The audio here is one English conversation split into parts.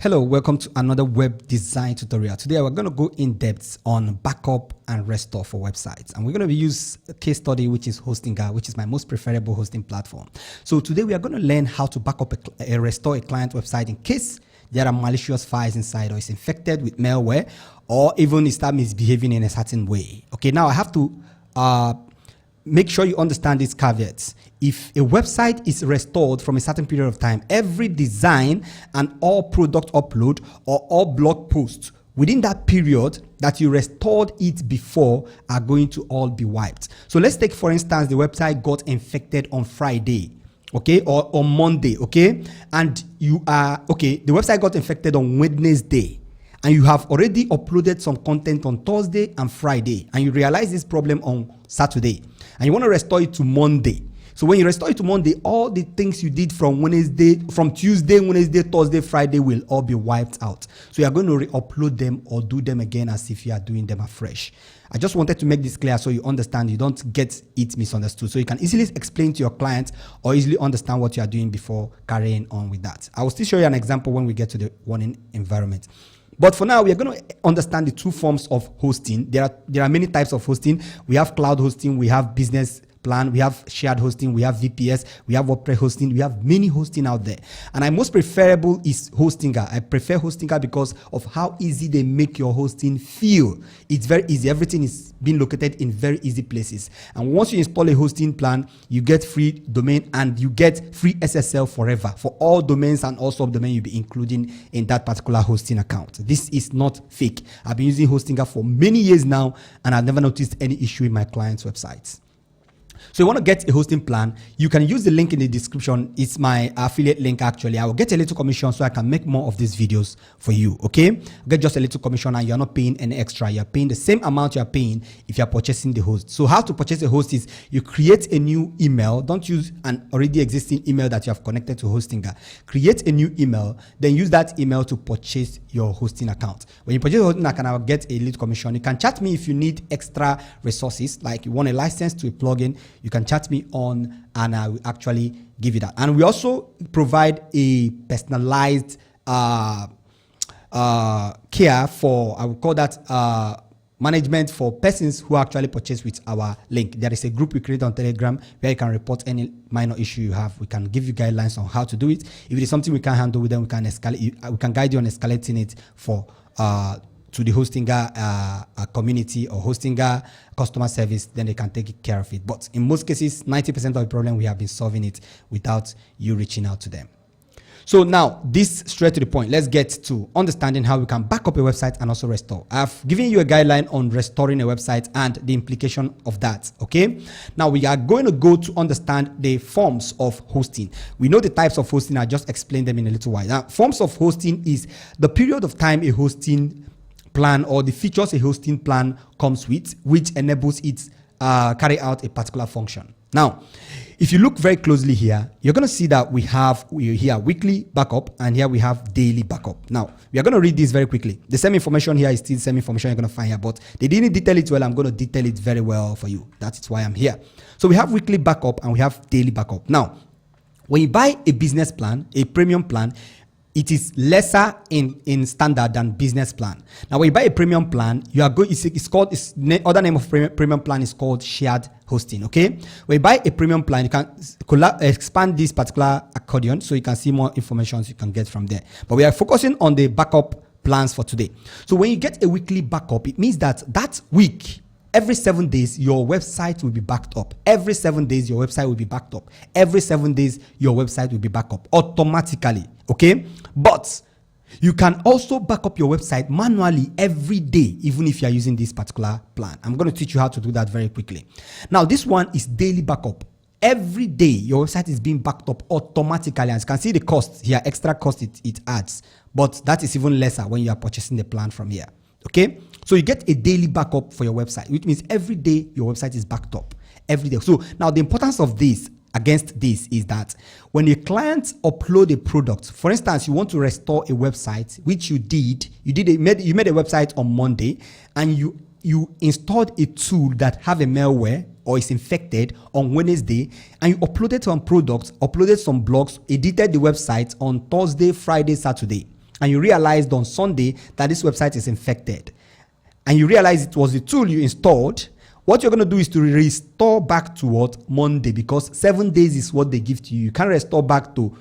Hello, welcome to another web design tutorial. Today we're going to go in depth on backup and restore for websites, and we're going to use a case study which is Hostinger, which is my most preferable hosting platform. So today we are going to learn how to backup restore a client website in case there are malicious files inside, or it's infected with malware, or even it starts misbehaving in a certain way. Okay, now I have to make sure you understand these caveats. If a website is restored from a certain period of time, every design and all product upload or all blog posts within that period that you restored it before are going to all be wiped. So let's take, for instance, the website got infected on Friday, okay, or on Monday, okay, and the website got infected on Wednesday, and you have already uploaded some content on Thursday and Friday, and you realize this problem on Saturday, and you want to restore it to Monday. So when you restore it to Monday, all the things you did from Tuesday, Wednesday, Thursday, Friday will all be wiped out. So you are going to re-upload them or do them again as if you are doing them afresh. I just wanted to make this clear so you understand, you don't get it misunderstood. So you can easily explain to your client or easily understand what you are doing before carrying on with that. I will still show you an example when we get to the warning environment. But for now, we are going to understand the two forms of hosting. There are many types of hosting. We have cloud hosting, we have business plan, we have shared hosting, we have VPS, we have WordPress hosting, we have many hosting out there. And my most preferable is Hostinger. I prefer Hostinger because of how easy they make your hosting feel. It's very easy. Everything is being located in very easy places. And once you install a hosting plan, you get free domain and you get free SSL forever for all domains and all subdomain you'll be including in that particular hosting account. This is not fake. I've been using Hostinger for many years now, and I've never noticed any issue in my clients' websites. So you want to get a hosting plan, you can use the link in the description. It's my affiliate link actually. I will get a little commission so I can make more of these videos for you, okay? Get just a little commission and you're not paying any extra. You're paying the same amount you're paying if you're purchasing the host. So how to purchase a host is you create a new email. Don't use an already existing email that you have connected to Hostinger. Create a new email, then use that email to purchase your hosting account. When you purchase a hosting account, I will get a little commission. You can chat me if you need extra resources, like you want a license to a plugin. You can chat me on and I will actually give you that. And we also provide a personalized care for, I would call that management for persons who actually purchase with our link. There is a group we create on Telegram where you can report any minor issue you have. We can give you guidelines on how to do it. If it is something we can't handle with them, we can escalate. We can guide you on escalating it for to the Hostinger community or Hostinger customer service, then they can take care of it. But in most cases, 90% of the problem, we have been solving it without you reaching out to them. So now, this straight to the point, let's get to understanding how we can back up a website and also restore. I've given you a guideline on restoring a website and the implication of that, okay? Now, we are going to go to understand the forms of hosting. We know the types of hosting, I just explained them in a little while. Now, forms of hosting is the period of time a hosting plan or the features a hosting plan comes with, which enables it carry out a particular function. Now, if you look very closely here, you're going to see that we have here weekly backup and here we have daily backup. Now, we are going to read this very quickly. The same information here is still the same information you're going to find here, but they didn't detail it well. I'm going to detail it very well for you. That's why I'm here. So we have weekly backup and we have daily backup. Now, when you buy a business plan, a premium plan, it is lesser in standard than business plan. Now, when you buy a premium plan, you are going. Other name of premium plan is called shared hosting. Okay, when you buy a premium plan, you can expand this particular accordion so you can see more information you can get from there. But we are focusing on the backup plans for today. So when you get a weekly backup, it means that week, every 7 days, your website will be backed up. Every 7 days, your website will be backed up. Every 7 days, your website will be backed up automatically. Okay? But you can also back up your website manually every day, even if you are using this particular plan. I'm going to teach you how to do that very quickly. Now, this one is daily backup. Every day, your website is being backed up automatically. As you can see the cost here, extra cost it adds. But that is even lesser when you are purchasing the plan from here. Okay, so you get a daily backup for your website, which means every day your website is backed up every day. So now the importance of this against this is that when your clients upload a product, for instance, you want to restore a website, which you made a website on Monday, and you installed a tool that have a malware or is infected on Wednesday, and you uploaded some products, uploaded some blogs, edited the website on Thursday, Friday, Saturday. and you realized on Sunday that this website is infected, and you realize it was the tool you installed, what you're going to do is to restore back to what? Monday, because 7 days is what they give to you. You can't restore back to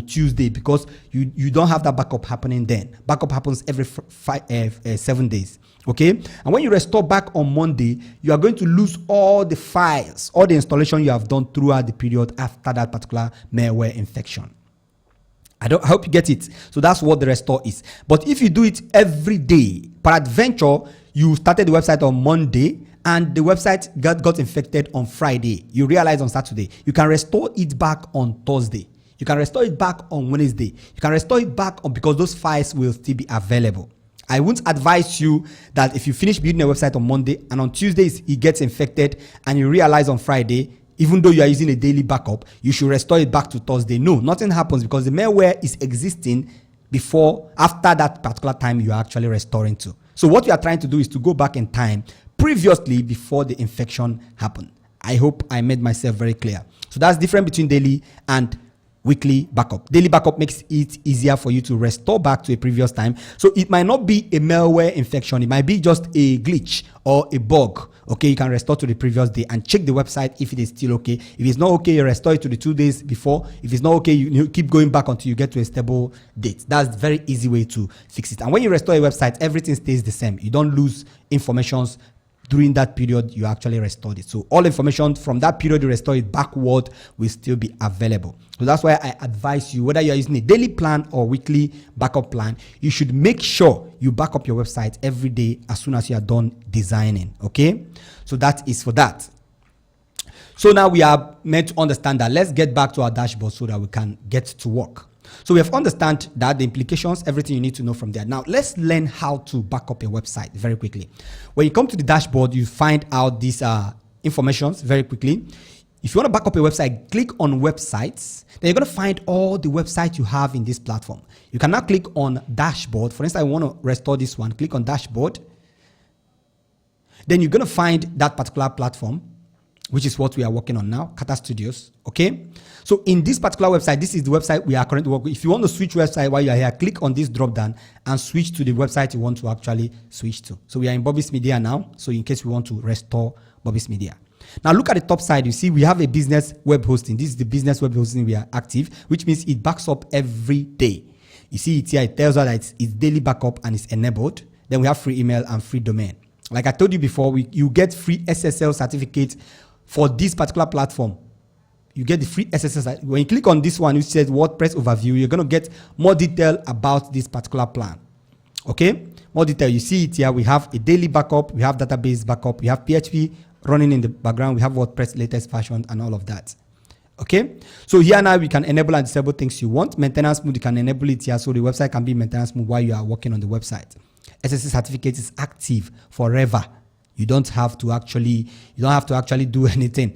Tuesday because you don't have that backup happening then. Backup happens every 7 days. Okay, and when you restore back on Monday, you are going to lose all the files, all the installation you have done throughout the period after that particular malware infection. I hope you get it. So that's what the restore is. But if you do it every day, peradventure, you started the website on Monday and the website got infected on Friday, you realize on Saturday, you can restore it back on Thursday. You can restore it back on Wednesday. You can restore it back on, because those files will still be available. I wouldn't advise you that if you finish building a website on Monday and on Tuesdays it gets infected and you realize on Friday, even though you are using a daily backup, you should restore it back to Thursday. No, nothing happens because the malware is existing after that particular time you are actually restoring to. So what you are trying to do is to go back in time previously before the infection happened. I hope I made myself very clear. So that's different between daily and weekly backup. Daily backup makes it easier for you to restore back to a previous time. So it might not be a malware infection. It might be just a glitch or a bug. Okay, you can restore to the previous day and check the website if it is still okay. If it's not okay, you restore it to the 2 days before. If it's not okay, you keep going back until you get to a stable date. That's a very easy way to fix it. And when you restore a website, everything stays the same. You don't lose informations during that period you actually restored it. So all information from that period you restore it backward will still be available. So that's why I advise you, whether you're using a daily plan or weekly backup plan, you should make sure you back up your website every day as soon as you are done designing. Okay, so that is for that. So now we are meant to understand that. Let's get back to our dashboard so that we can get to work. So we have understand that the implications, everything you need to know from there. Now let's learn how to back up a website very quickly. When you come to the dashboard, you find out these informations very quickly. If you want to back up a website, click on websites. Then you're going to find all the websites you have in this platform. You can now click on dashboard. For instance, I want to restore this one. Click on dashboard. Then you're going to find that particular platform, which is what we are working on now, Kata Studios. Okay. So in this particular website, this is the website we are currently working with. If you want to switch website while you are here, click on this drop down and switch to the website you want to actually switch to. So we are in Bobby's Media now. So in case we want to restore Bobby's Media. Now look at the top side. You see we have a business web hosting. This is the business web hosting we are active, which means it backs up every day. You see it here. It tells us that it's daily backup and it's enabled. Then we have free email and free domain. Like I told you before, you get free SSL certificate for this particular platform. You get the free SSL. When you click on this one, which says WordPress overview, you're going to get more detail about this particular plan. Okay, more detail. You see it here. We have a daily backup. We have database backup. We have PHP running in the background. We have WordPress latest version and all of that. Okay, so here now we can enable and disable things you want. Maintenance mode, you can enable it here so the website can be maintenance mode while you are working on the website. SSL certificate is active forever. You don't have to actually do anything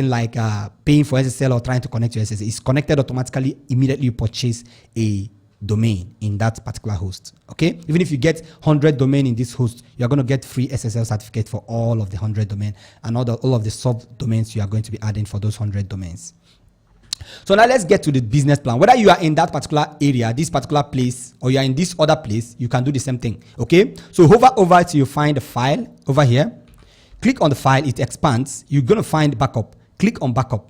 like paying for SSL or trying to connect to SSL. It's connected automatically immediately you purchase a domain in that particular host. Okay, even if you get 100 domain in this host, you're going to get free SSL certificate for all of the 100 domain and all of the sub domains you are going to be adding for those 100 domains. So now let's get to the business plan. Whether you are in that particular area, this particular place, or you are in this other place, you can do the same thing. Okay, so hover over till you find the file over here. Click on the file, it expands. You're going to find backup. Click on backup.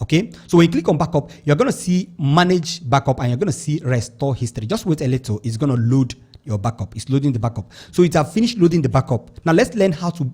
Okay, so when you click on backup, you're going to see manage backup and you're going to see restore history. Just wait a little, it's going to load your backup. It's loading the backup. So it has finished loading the backup. Now let's learn how to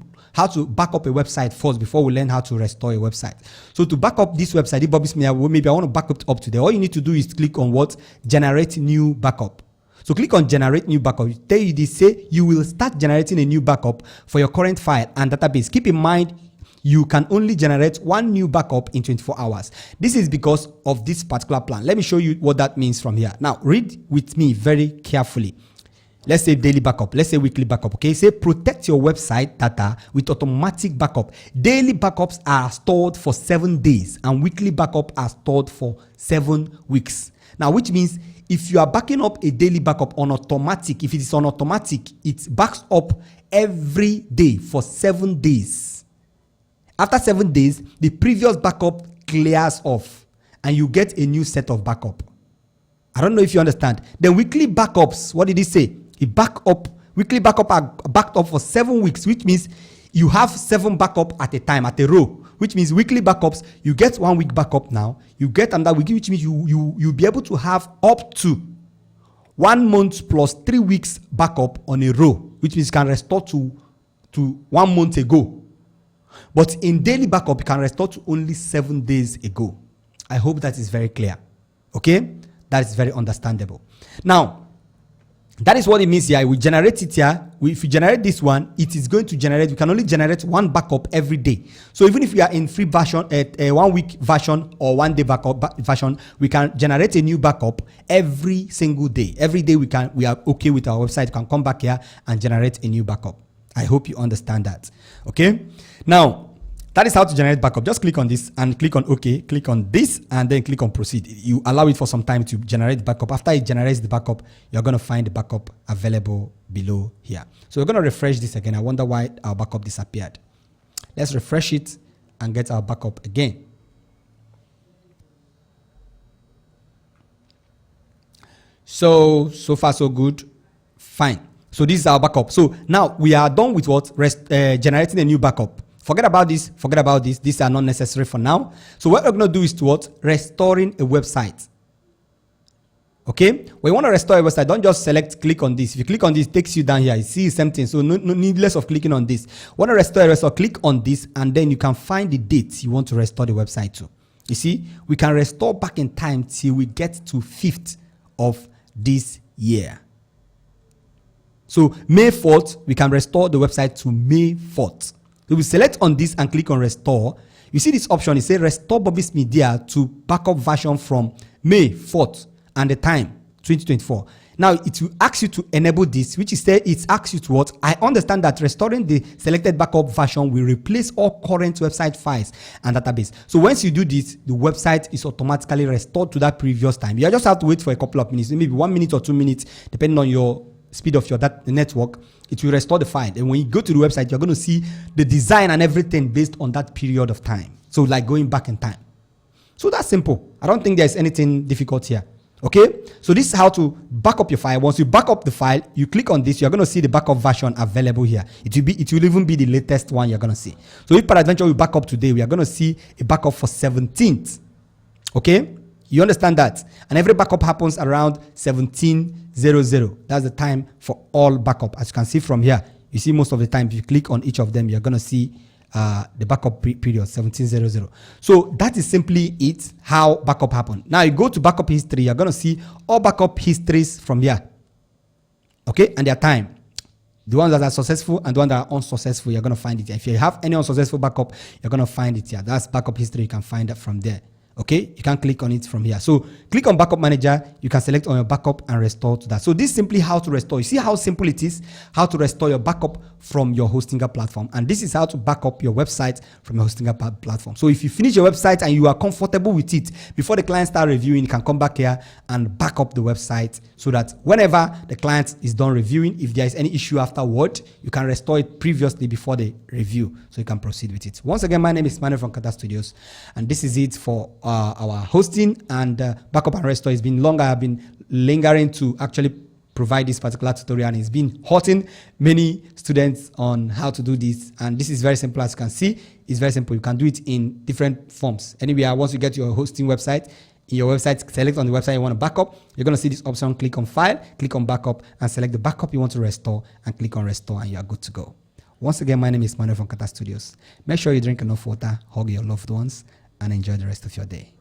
back up a website first before we learn how to restore a website. So to back up this website, Bobby's Media, maybe I want to back it up today. All you need to do is click on what? Generate new backup. So click on generate new backup. You tell you this, say you will start generating a new backup for your current file and database. Keep in mind, you can only generate one new backup in 24 hours. This is because of this particular plan. Let me show you what that means from here. Now read with me very carefully. Let's say daily backup. Let's say weekly backup. Okay, say protect your website data with automatic backup. Daily backups are stored for 7 days and weekly backup are stored for 7 weeks. Now, which means if you are backing up a daily backup on automatic, if it is on automatic, it backs up every day for 7 days. After 7 days, the previous backup clears off and you get a new set of backup. I don't know if you understand. Then weekly backups, what did he say? Weekly backup are backed up for 7 weeks, which means you have 7 backup at a time, at a row, which means weekly backups, you get 1 week backup now, you get another week, which means you'll be able to have up to 1 month plus 3 weeks backup on a row, which means you can restore to 1 month ago. But in daily backup, you can restore to only 7 days ago. I hope that is very clear. Okay? That is very understandable. Now, that is what it means here. We generate it here. If you generate this one, it is going to generate, we can only generate 1 backup every day. So even if we are in free version, a 1 week version or 1 day backup version, we can generate a new backup every single day. Every day we are okay with our website. You can come back here and generate a new backup. I hope you understand that. Okay. Now, that is how to generate backup. Just click on this and click on OK. Click on this and then click on proceed. You allow it for some time to generate backup. After it generates the backup, you're going to find the backup available below here. So we're going to refresh this again. I wonder why our backup disappeared. Let's refresh it and get our backup again. So far so good. Fine. So this is our backup. So now we are done with what? Generating a new backup. Forget about this. Forget about this. These are not necessary for now. So what we're going to do is to what? Restoring a website. Okay? When you want to restore a website, don't just click on this. If you click on this, it takes you down here. You see something. So no needless of clicking on this. Want to restore a website, click on this and then you can find the date you want to restore the website to. You see, we can restore back in time till we get to 5th of this year. So May 4th, we can restore the website to May 4th. So we select on this and click on restore. You see this option, it says restore Bobby's Media to backup version from May 4th and the time 2024. Now it will ask you to enable this, which is it asks you to what? I understand that restoring the selected backup version will replace all current website files and database. So once you do this, the website is automatically restored to that previous time. You just have to wait for a couple of minutes, maybe 1 minute or 2 minutes, depending on your speed of your network. It will restore the file. And when you go to the website, you're going to see the design and everything based on that period of time. So like going back in time. So that's simple. I don't think there's anything difficult here. Okay. So this is how to back up your file. Once you back up the file, you click on this, you're going to see the backup version available here. It will even be the latest one you're going to see. So if peradventure we back up today, we are going to see a backup for 17th. Okay. You understand that? And every backup happens around 1700. That's the time for all backup. As you can see from here, you see most of the time, if you click on each of them, you're going to see the backup period, 1700. So that is simply it, how backup happened. Now you go to backup history, you're going to see all backup histories from here. Okay, and their time. The ones that are successful and the ones that are unsuccessful, you're going to find it here. If you have any unsuccessful backup, you're going to find it here. That's backup history. You can find it from there. Okay, you can click on it from here. So click on backup manager. You can select on your backup and restore to that. So this is simply how to restore. You see how simple it is, how to restore your backup from your Hostinger platform. And this is how to back up your website from your Hostinger platform. So if you finish your website and you are comfortable with it, before the client start reviewing, you can come back here and back up the website so that whenever the client is done reviewing, if there is any issue afterward, you can restore it previously before the review. So you can proceed with it. Once again, my name is Manuel from Kata Studios. And this is it for our hosting and backup and restore. It's been long. I have been lingering to actually provide this particular tutorial, and it's been hurting many students on how to do this. And this is very simple. As you can see, it's very simple. You can do it in different forms. Anywhere, once you get your hosting website, in your website, select on the website you want to backup. You're going to see this option, click on file, click on backup, and select the backup you want to restore, and click on restore, and you are good to go. Once again, my name is Manuel from Kata Studios. Make sure you drink enough water, hug your loved ones, and enjoy the rest of your day.